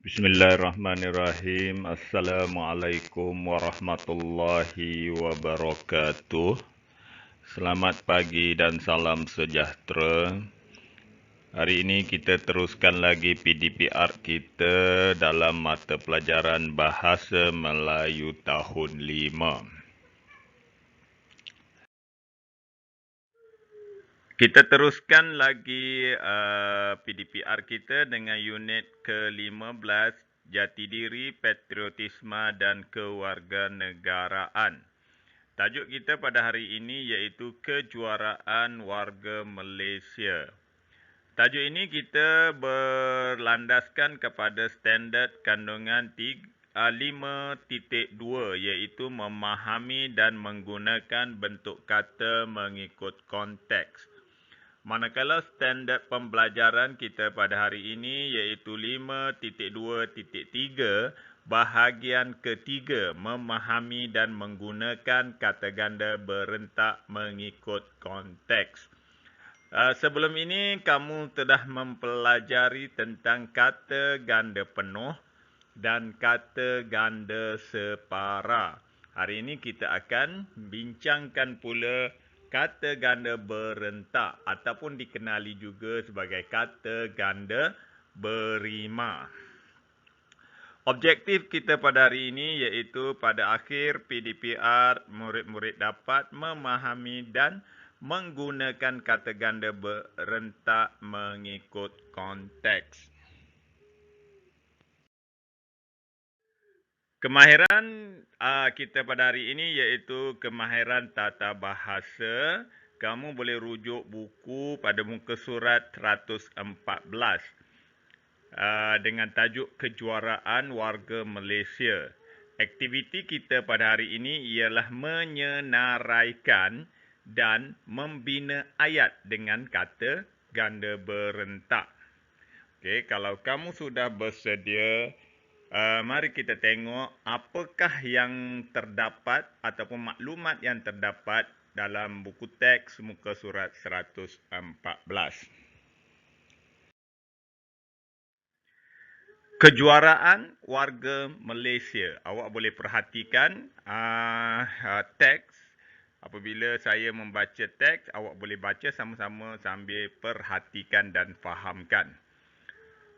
Bismillahirrahmanirrahim. Assalamualaikum warahmatullahi wabarakatuh. Selamat pagi dan salam sejahtera. Hari ini kita teruskan lagi PDPR kita dalam mata pelajaran Bahasa Melayu tahun 5. Kita teruskan lagi PDPR kita dengan unit ke-15, Jati Diri, Patriotisme dan Kewarganegaraan. Tajuk kita pada hari ini iaitu Kejuaraan Warga Malaysia. Tajuk ini kita berlandaskan kepada standard kandungan 5.2 iaitu memahami dan menggunakan bentuk kata mengikut konteks. Manakala standard pembelajaran kita pada hari ini iaitu 5.2.3 bahagian ketiga memahami dan menggunakan kata ganda berentak mengikut konteks. Sebelum ini kamu telah mempelajari tentang kata ganda penuh dan kata ganda separa. Hari ini kita akan bincangkan pula kata ganda berentak ataupun dikenali juga sebagai kata ganda berima. Objektif kita pada hari ini iaitu pada akhir PDPR, murid-murid dapat memahami dan menggunakan kata ganda berentak mengikut konteks. Kemahiran kita pada hari ini iaitu kemahiran tata bahasa. Kamu boleh rujuk buku pada muka surat 114 dengan tajuk Kejuaraan Warga Malaysia. Aktiviti kita pada hari ini ialah menyenaraikan dan membina ayat dengan kata ganda berentak. Okey, kalau kamu sudah bersedia, mari kita tengok apakah yang terdapat ataupun maklumat yang terdapat dalam buku teks muka surat 114. Kejuaraan Warga Malaysia. Awak boleh perhatikan teks. Apabila saya membaca teks, awak boleh baca sama-sama sambil perhatikan dan fahamkan.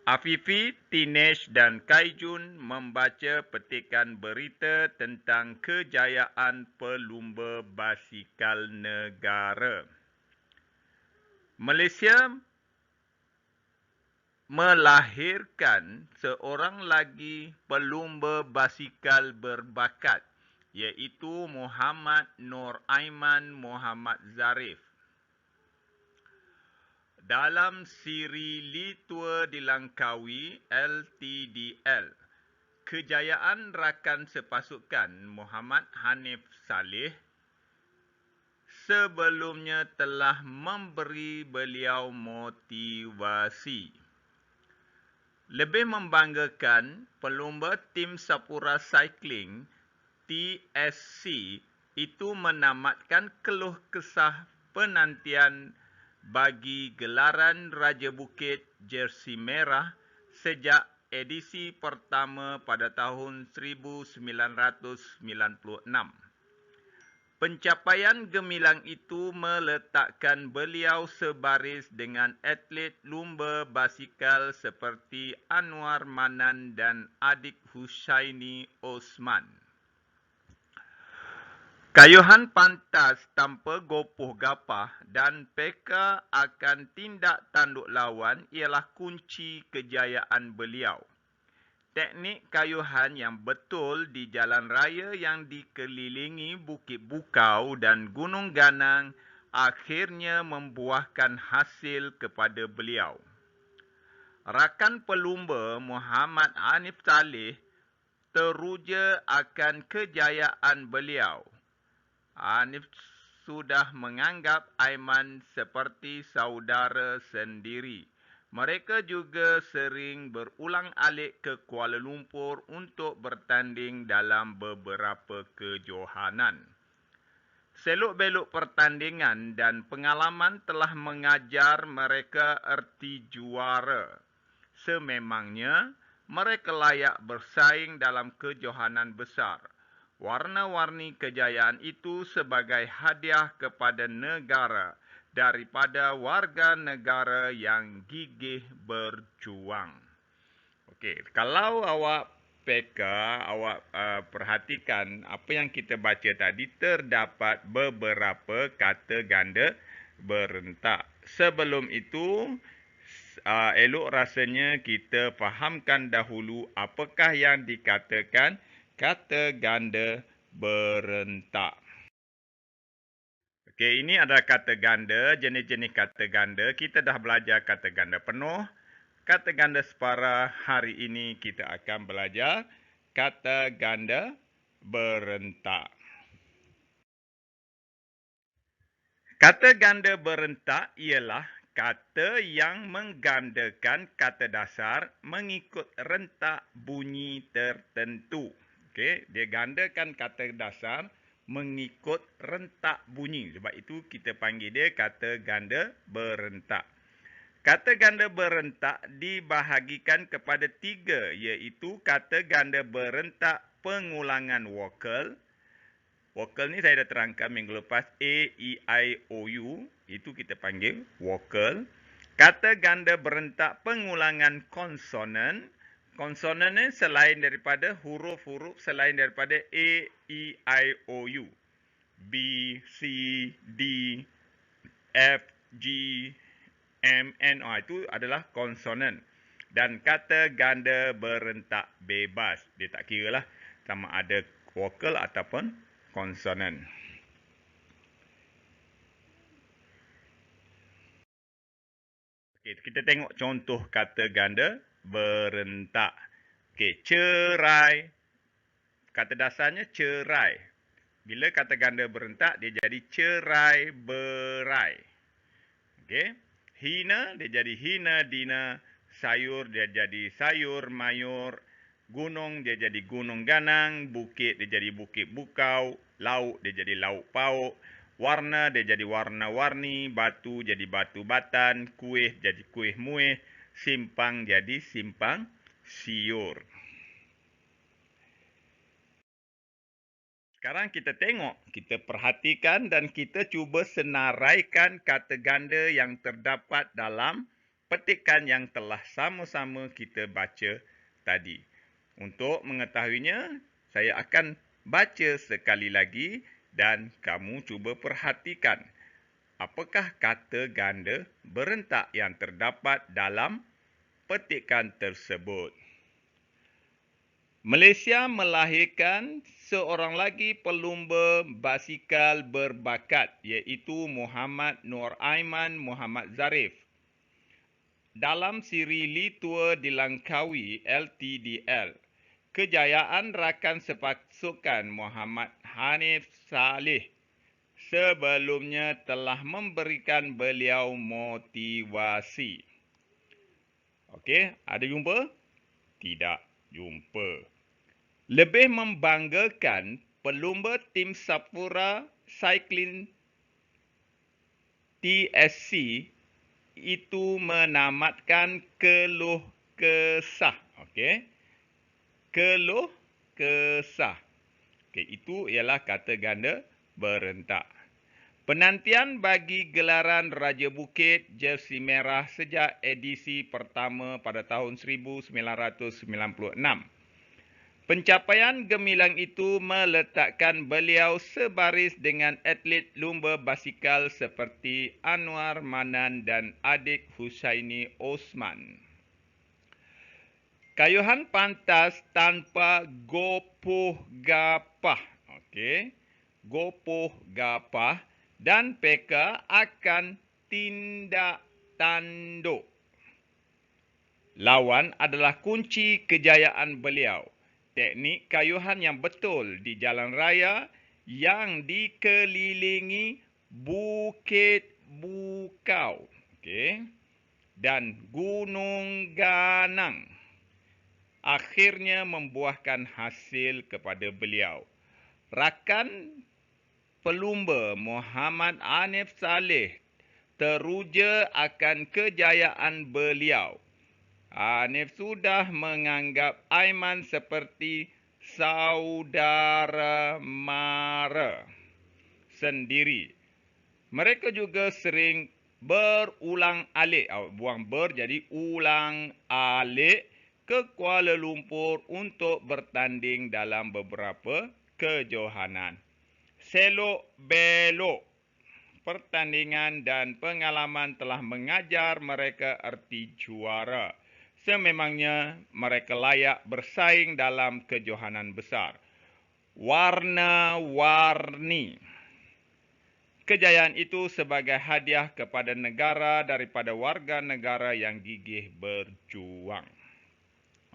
Afifi, Tinesh dan Kaijun membaca petikan berita tentang kejayaan pelumba basikal negara. Malaysia melahirkan seorang lagi pelumba basikal berbakat iaitu Muhammad Nur Aiman Muhammad Zarif. Dalam siri Litua Dilangkawi LTDL, kejayaan rakan sepasukan Muhammad Hanif Saleh sebelumnya telah memberi beliau motivasi. Lebih membanggakan, pelumba tim Sapura Cycling TSC itu menamatkan keluh kesah penantian bagi gelaran Raja Bukit Jersey Merah sejak edisi pertama pada tahun 1996. Pencapaian gemilang itu meletakkan beliau sebaris dengan atlet lumba basikal seperti Anwar Manan dan adik Husaini Osman. Kayuhan pantas tanpa gopoh gapah dan peka akan tindak tanduk lawan ialah kunci kejayaan beliau. Teknik kayuhan yang betul di jalan raya yang dikelilingi Bukit Bukau dan Gunung Ganang akhirnya membuahkan hasil kepada beliau. Rakan pelumba Muhammad Hanif Saleh teruja akan kejayaan beliau. Hanif sudah menganggap Aiman seperti saudara sendiri. Mereka juga sering berulang-alik ke Kuala Lumpur untuk bertanding dalam beberapa kejohanan. Selok-belok pertandingan dan pengalaman telah mengajar mereka erti juara. Sememangnya, mereka layak bersaing dalam kejohanan besar. Warna-warni kejayaan itu sebagai hadiah kepada negara daripada warga negara yang gigih berjuang. Okey, kalau awak peka, awak perhatikan apa yang kita baca tadi, terdapat beberapa kata ganda berentak. Sebelum itu, elok rasanya kita fahamkan dahulu apakah yang dikatakan kata ganda berentak. Okey, ini adalah kata ganda, jenis-jenis kata ganda. Kita dah belajar kata ganda penuh. Kata ganda separa, hari ini kita akan belajar kata ganda berentak. Kata ganda berentak ialah kata yang menggandakan kata dasar mengikut rentak bunyi tertentu. Okey, dia gandakan kata dasar mengikut rentak bunyi. Sebab itu kita panggil dia kata ganda berentak. Kata ganda berentak dibahagikan kepada 3, iaitu kata ganda berentak pengulangan vokal. Vokal ni saya dah terangkan minggu lepas, A, E, I, O, U. Itu kita panggil vokal. Kata ganda berentak pengulangan konsonan. Konsonan ni selain daripada huruf-huruf selain daripada A, E, I, O, U. B, C, D, F, G, M, N, O. Itu adalah konsonan. Dan kata ganda berentak bebas. Dia tak kira lah sama ada vokal ataupun konsonan. Okay, kita tengok contoh kata ganda berentak. Okay, cerai. Kata dasarnya cerai. Bila kata ganda berentak, dia jadi cerai berai. Okay. Hina, dia jadi hina dina. Sayur, dia jadi sayur mayur. Gunung, dia jadi gunung ganang. Bukit, dia jadi bukit bukau. Lauk, dia jadi lauk pauk. Warna, dia jadi warna-warni. Batu, jadi batu batan. Kuih, jadi kuih muih. Simpang, jadi simpang siur. Sekarang kita tengok, kita perhatikan dan kita cuba senaraikan kata ganda yang terdapat dalam petikan yang telah sama-sama kita baca tadi. Untuk mengetahuinya, saya akan baca sekali lagi dan kamu cuba perhatikan apakah kata ganda berentak yang terdapat dalam petikan tersebut. Malaysia melahirkan seorang lagi pelumba basikal berbakat, iaitu Muhammad Nur Aiman Muhammad Zarif. Dalam siri Li Tua di Langkawi LTDL, kejayaan rakan sepasukan Muhammad Hanif Saleh sebelumnya telah memberikan beliau motivasi. Okey, ada jumpa? Tidak jumpa. Lebih membanggakan, pelumba tim Sapura Cycling TSC itu menamatkan keluh kesah. Okey. Keluh kesah. Okey, itu ialah kata ganda berentak. Penantian bagi gelaran Raja Bukit Jersey Merah sejak edisi pertama pada tahun 1996. Pencapaian gemilang itu meletakkan beliau sebaris dengan atlet lumba basikal seperti Anwar Manan dan adik Husaini Osman. Kayuhan pantas tanpa gopoh gapah. Okey. Gopoh gapah dan peka akan tindak tanduk. Lawan adalah kunci kejayaan beliau. Teknik kayuhan yang betul di jalan raya yang dikelilingi bukit bukau, okey, dan gunung ganang akhirnya membuahkan hasil kepada beliau. Rakan pelumba Muhammad Hanif Saleh teruja akan kejayaan beliau. Hanif sudah menganggap Aiman seperti saudara mara sendiri. Mereka juga sering berulang alik. Buang ber jadi ulang alik ke Kuala Lumpur untuk bertanding dalam beberapa kejohanan. Selok belok pertandingan dan pengalaman telah mengajar mereka erti juara. Sememangnya mereka layak bersaing dalam kejohanan besar. Warna-warni. Kejayaan itu sebagai hadiah kepada negara daripada warga negara yang gigih berjuang.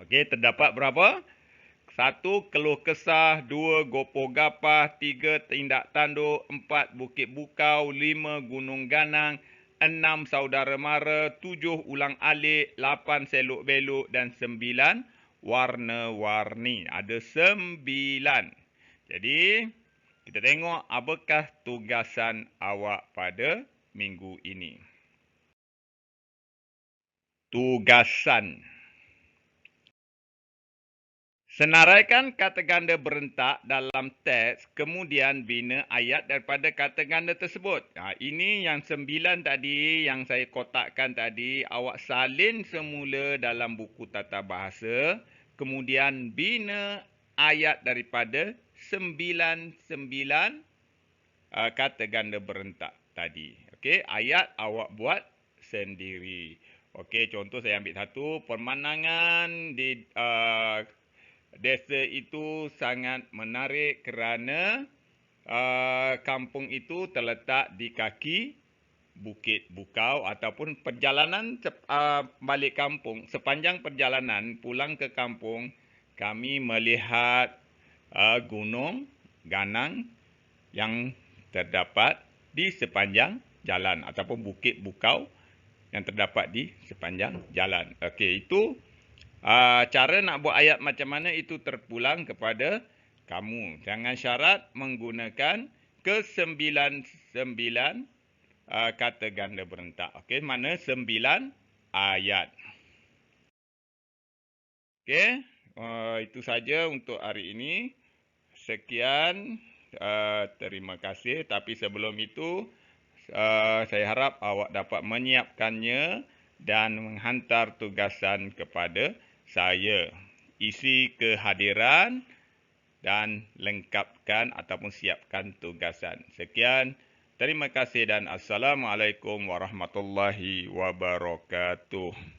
Okey, terdapat berapa? 1. Keluh kesah. 2. Gopoh gapah. 3. Tindak tanduk. 4. Bukit Bukau. 5. Gunung Ganang. 6. Saudara mara. 7. Ulang alik. 8. Selok belok. Dan 9. Warna-warni. Ada 9. Jadi, kita tengok apakah tugasan awak pada minggu ini. Tugasan. Senaraikan kata ganda berentak dalam teks, kemudian bina ayat daripada kata ganda tersebut. Ini yang 9 tadi, yang saya kotakkan tadi, awak salin semula dalam buku tata bahasa, kemudian bina ayat daripada 9 kata ganda berentak tadi. Okey, ayat awak buat sendiri. Okey, contoh saya ambil satu, pemandangan di desa itu sangat menarik kerana kampung itu terletak di kaki Bukit Bukau, ataupun perjalanan balik kampung, sepanjang perjalanan pulang ke kampung, kami melihat Gunung Ganang yang terdapat di sepanjang jalan, ataupun Bukit Bukau yang terdapat di sepanjang jalan. Okey, itu cara nak buat ayat macam mana itu terpulang kepada kamu. Jangan syarat menggunakan ke-9 kata ganda berentak. Okey, mana 9 ayat. Okey, itu saja untuk hari ini. Sekian, terima kasih. Tapi sebelum itu, saya harap awak dapat menyiapkannya dan menghantar tugasan kepada saya. Isi kehadiran dan lengkapkan ataupun siapkan tugasan. Sekian, terima kasih dan Assalamualaikum warahmatullahi wabarakatuh.